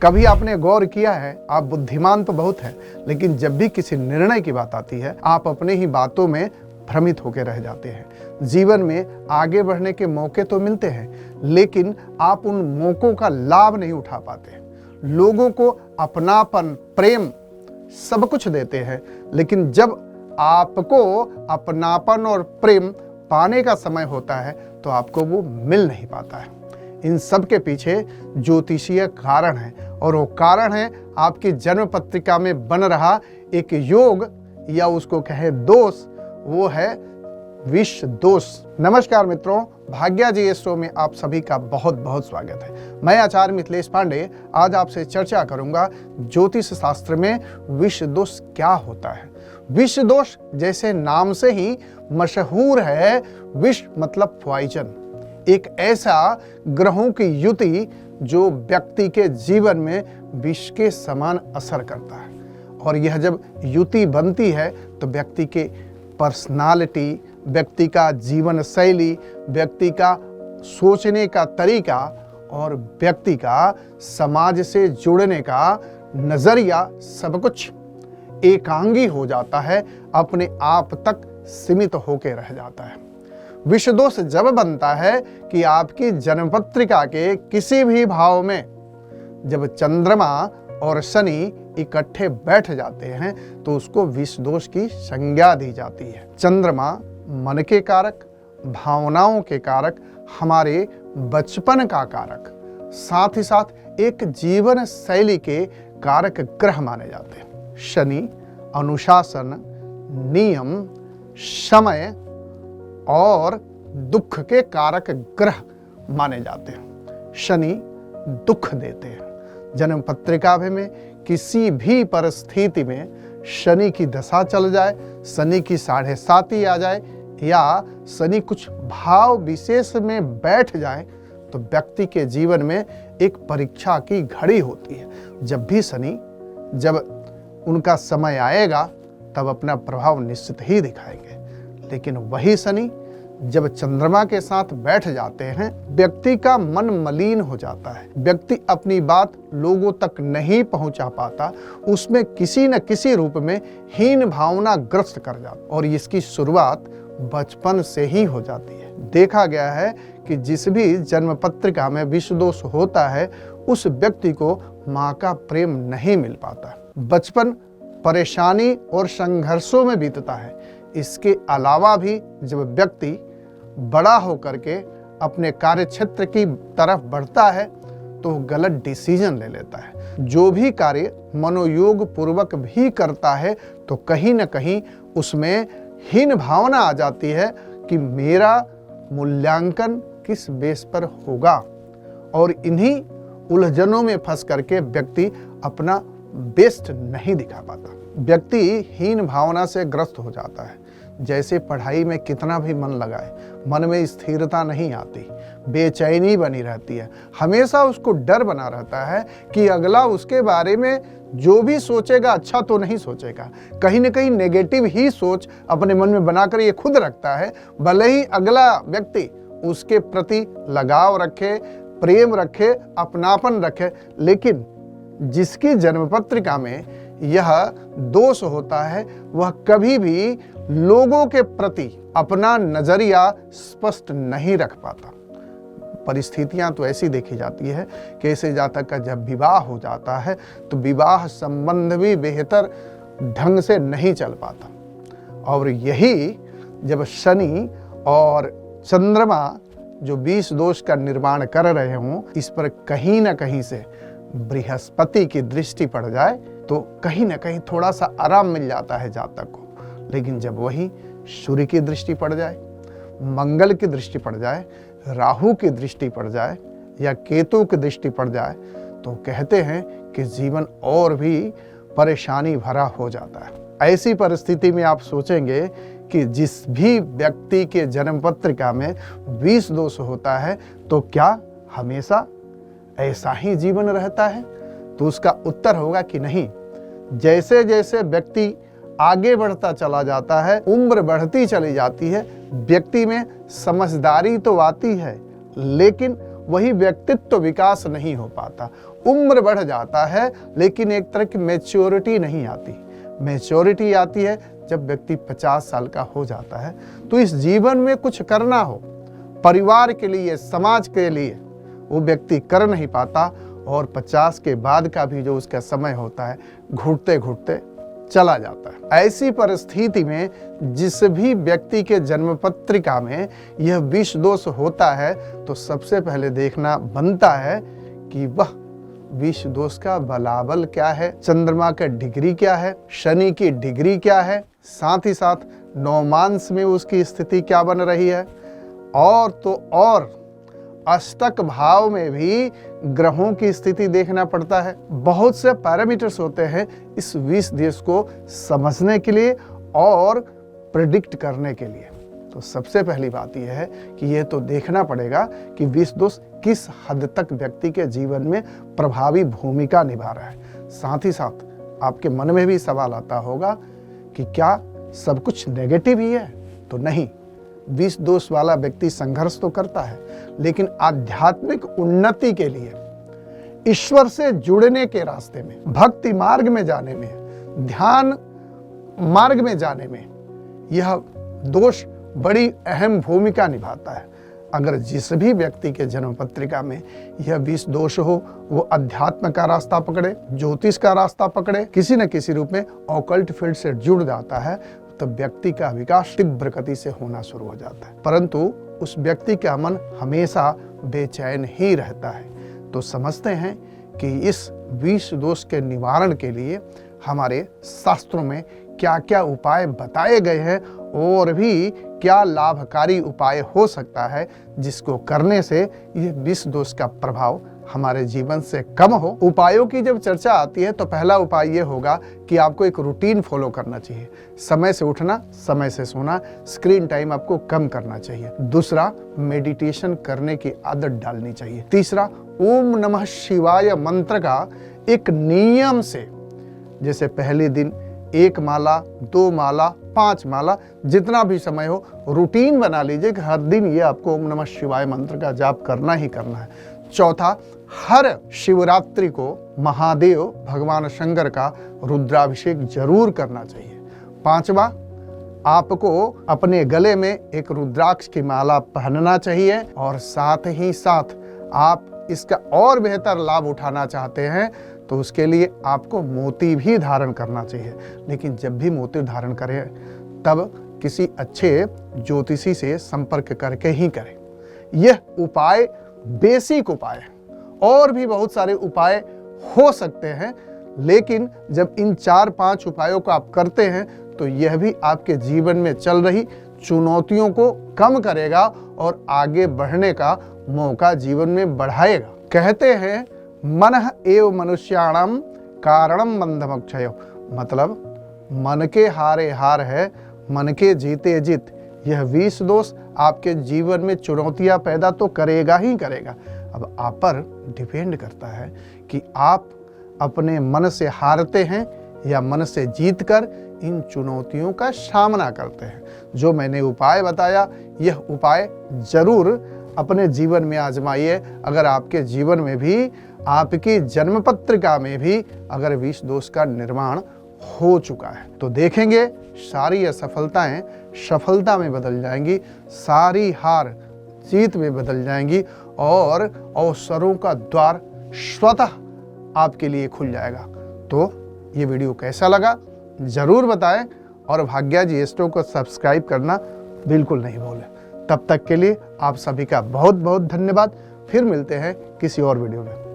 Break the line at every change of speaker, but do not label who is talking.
कभी आपने गौर किया है, आप बुद्धिमान तो बहुत हैं, लेकिन जब भी किसी निर्णय की बात आती है आप अपने ही बातों में भ्रमित होकर रह जाते हैं। जीवन में आगे बढ़ने के मौके तो मिलते हैं, लेकिन आप उन मौकों का लाभ नहीं उठा पाते। लोगों को अपनापन, प्रेम सब कुछ देते हैं, लेकिन जब आपको अपनापन और प्रेम पाने का समय होता है तो आपको वो मिल नहीं पाता है। इन सब के पीछे ज्योतिषीय कारण है, और वो कारण है आपकी जन्म पत्रिका में बन रहा एक योग, या उसको कहे दोष, वो है विष दोष। नमस्कार मित्रों, भाग्या जी एस्ट्रो में आप सभी का बहुत बहुत स्वागत है। मैं आचार्य मिथिलेश पांडे आज आपसे चर्चा करूंगा ज्योतिष शास्त्र में विष दोष क्या होता है। विष दोष जैसे नाम से ही मशहूर है, विष मतलब पॉइजन, एक ऐसा ग्रहों की युति जो व्यक्ति के जीवन में विष के समान असर करता है। और यह जब युति बनती है तो व्यक्ति के पर्सनालिटी, व्यक्ति का जीवन शैली, व्यक्ति का सोचने का तरीका और व्यक्ति का समाज से जुड़ने का नजरिया सब कुछ एकांगी हो जाता है, अपने आप तक सीमित होकर रह जाता है। विष दोष जब बनता है कि आपकी जन्मपत्रिका के किसी भी भाव में जब चंद्रमा और शनि इकट्ठे बैठ जाते हैं तो उसको विष दोष की संज्ञा दी जाती है। चंद्रमा मन के कारक, भावनाओं के कारक, हमारे बचपन का कारक, साथ ही साथ एक जीवन शैली के कारक ग्रह माने जाते हैं। शनि अनुशासन, नियम, समय और दुख के कारक ग्रह माने जाते हैं। शनि दुख देते हैं। जन्म पत्रिका में किसी भी परिस्थिति में शनि की दशा चल जाए, शनि की 7.5 आ जाए, या शनि कुछ भाव विशेष में बैठ जाए तो व्यक्ति के जीवन में एक परीक्षा की घड़ी होती है। जब भी शनि, जब उनका समय आएगा तब अपना प्रभाव निश्चित ही दिखाएंगे, लेकिन वही शनि जब चंद्रमा के साथ बैठ जाते हैं व्यक्ति का मन मलिन हो जाता है। व्यक्ति अपनी बात लोगों तक नहीं पहुंचा पाता, उसमें किसी न किसी रूप में हीन भावना ग्रस्त कर जाता, और इसकी शुरुआत बचपन से ही हो जाती है। देखा गया है कि जिस भी जन्म पत्रिका में विष दोष होता है उस व्यक्ति को माँ का प्रेम नहीं मिल पाता। बचपन परेशानी और संघर्षों में बीतता है। इसके अलावा भी जब व्यक्ति बड़ा होकर के अपने कार्य क्षेत्र की तरफ बढ़ता है तो गलत डिसीजन ले लेता है। जो भी कार्य मनोयोग पूर्वक भी करता है तो कहीं न कहीं उसमें हीन भावना आ जाती है कि मेरा मूल्यांकन किस बेस पर होगा, और इन्हीं उलझनों में फंस करके व्यक्ति अपना बेस्ट नहीं दिखा पाता। व्यक्ति हीन भावना से ग्रस्त हो जाता है। जैसे पढ़ाई में कितना भी मन लगाए, मन में स्थिरता नहीं आती, बेचैनी बनी रहती है, हमेशा उसको डर बना रहता है कि अगला उसके बारे में जो भी सोचेगा अच्छा तो नहीं सोचेगा। कहीं न कहीं नेगेटिव ही सोच अपने मन में बनाकर ये खुद रखता है। भले ही अगला व्यक्ति उसके प्रति लगाव रखे, प्रेम रखे, अपनापन रखे, लेकिन जिसकी जन्मपत्रिका में यह दोष होता है वह कभी भी लोगों के प्रति अपना नजरिया स्पष्ट नहीं रख पाता। परिस्थितियां तो ऐसी देखी जाती है कि ऐसे जातक का जब विवाह हो जाता है तो विवाह संबंध भी बेहतर ढंग से नहीं चल पाता। और यही जब शनि और चंद्रमा जो विष दोष का निर्माण कर रहे हों, इस पर कहीं ना कहीं से बृहस्पति की दृष्टि पड़ जाए तो कहीं ना कहीं थोड़ा सा आराम मिल जाता है जातक को। लेकिन जब वही सूर्य की दृष्टि पड़ जाए, मंगल की दृष्टि पड़ जाए, राहु की दृष्टि पड़ जाए या केतु की दृष्टि पड़ जाए तो कहते हैं कि जीवन और भी परेशानी भरा हो जाता है। ऐसी परिस्थिति में आप सोचेंगे कि जिस भी व्यक्ति के जन्म पत्रिका में विष दोष होता है तो क्या हमेशा ऐसा ही जीवन रहता है? तो उसका उत्तर होगा कि नहीं। जैसे जैसे व्यक्ति आगे बढ़ता चला जाता है, उम्र बढ़ती चली जाती है, व्यक्ति में समझदारी तो आती है, लेकिन वही व्यक्तित्व विकास नहीं हो पाता। उम्र बढ़ जाता है लेकिन एक तरह की मैच्योरिटी नहीं आती। मैच्योरिटी आती है जब व्यक्ति 50 साल का हो जाता है। तो इस जीवन में कुछ करना हो, परिवार के लिए, समाज के लिए, वो व्यक्ति कर नहीं पाता और 50 के बाद का भी जो उसका समय होता है घुटते घुटते चला जाता है। ऐसी परिस्थिति में जिस भी व्यक्ति के जन्म पत्रिका में यह विष दोष होता है तो सबसे पहले देखना बनता है कि वह विष दोष का बलाबल क्या है, चंद्रमा का डिग्री क्या है, शनि की डिग्री क्या है, साथ ही साथ नवमांश में उसकी स्थिति क्या बन रही है, और तो और अष्टक भाव में भी ग्रहों की स्थिति देखना पड़ता है। बहुत से पैरामीटर्स होते हैं इस विष दोष को समझने के लिए और प्रेडिक्ट करने के लिए। तो सबसे पहली बात यह है कि यह तो देखना पड़ेगा कि विष दोष किस हद तक व्यक्ति के जीवन में प्रभावी भूमिका निभा रहा है। साथ ही साथ आपके मन में भी सवाल आता होगा कि क्या सब कुछ नेगेटिव ही है? तो नहीं, विष दोष वाला व्यक्ति संघर्ष तो करता है लेकिन आध्यात्मिक उन्नति के लिए, ईश्वर से जुड़ने के रास्ते में, भक्ति मार्ग में जाने में, ध्यान मार्ग में जाने में यह दोष बड़ी अहम भूमिका निभाता है। अगर जिस भी व्यक्ति के जन्म पत्रिका में यह विष दोष हो, वो अध्यात्म का रास्ता पकड़े, ज्योतिष का रास्ता पकड़े, किसी न किसी रूप में ऑकल्ट फील्ड से जुड़ जाता है, तो व्यक्ति का विकास तीव्र गति से होना शुरू हो जाता है। परंतु उस व्यक्ति का मन हमेशा बेचैन ही रहता है। तो समझते हैं कि इस विष दोष के निवारण के लिए हमारे शास्त्रों में क्या क्या उपाय बताए गए हैं और भी क्या लाभकारी उपाय हो सकता है जिसको करने से यह विष दोष का प्रभाव हमारे जीवन से कम हो। उपायों की जब चर्चा आती है तो पहला उपाय ये होगा कि आपको एक रूटीन फॉलो करना चाहिए। समय से उठना, समय से सोना, स्क्रीन टाइम आपको कम करना चाहिए। दूसरा, मेडिटेशन करने की आदत डालनी चाहिए। तीसरा, ओम नमः शिवाय मंत्र का एक नियम से, जैसे पहले दिन 1 माला, 2 माला, 5 माला, जितना भी समय हो रूटीन बना लीजिए कि हर दिन ये आपको ओम नमः शिवाय मंत्र का जाप करना ही करना है। चौथा, हर शिवरात्रि को महादेव भगवान शंकर का रुद्राभिषेक जरूर करना चाहिए। 5वां, आपको अपने गले में एक रुद्राक्ष की माला पहनना चाहिए और साथ ही साथ आप इसका और बेहतर लाभ उठाना चाहते हैं तो उसके लिए आपको मोती भी धारण करना चाहिए। लेकिन जब भी मोती धारण करें तब किसी अच्छे ज्योतिषी से संपर्क करके ही करें। यह उपाय बेसिक उपाय है, और भी बहुत सारे उपाय हो सकते हैं, लेकिन जब इन 4-5 उपायों को आप करते हैं तो यह भी आपके जीवन में चल रही चुनौतियों को कम करेगा और आगे बढ़ने का मौका जीवन में बढ़ाएगा। कहते हैं मनः एव मनुष्याणाम कारणम बंधमोक्षयो, मतलब मन के हारे हार है, मन के जीते जीत। यह विष दोष आपके जीवन में चुनौतियां पैदा तो करेगा ही करेगा। अब आप पर डिपेंड करता है कि आप अपने मन से हारते हैं या मन से जीतकर इन चुनौतियों का सामना करते हैं। जो मैंने उपाय बताया, यह उपाय जरूर अपने जीवन में आजमाइए। अगर आपके जीवन में भी, आपकी जन्म पत्रिका में भी अगर विष दोष का निर्माण हो चुका है तो देखेंगे सारी असफलताएं सफलता में बदल जाएंगी, सारी हार जीत में बदल जाएंगी और अवसरों का द्वार स्वतः आपके लिए खुल जाएगा। तो ये वीडियो कैसा लगा जरूर बताएं और भाग्याजी एस्ट्रो को सब्सक्राइब करना बिल्कुल नहीं भूलें। तब तक के लिए आप सभी का बहुत बहुत धन्यवाद। फिर मिलते हैं किसी और वीडियो में।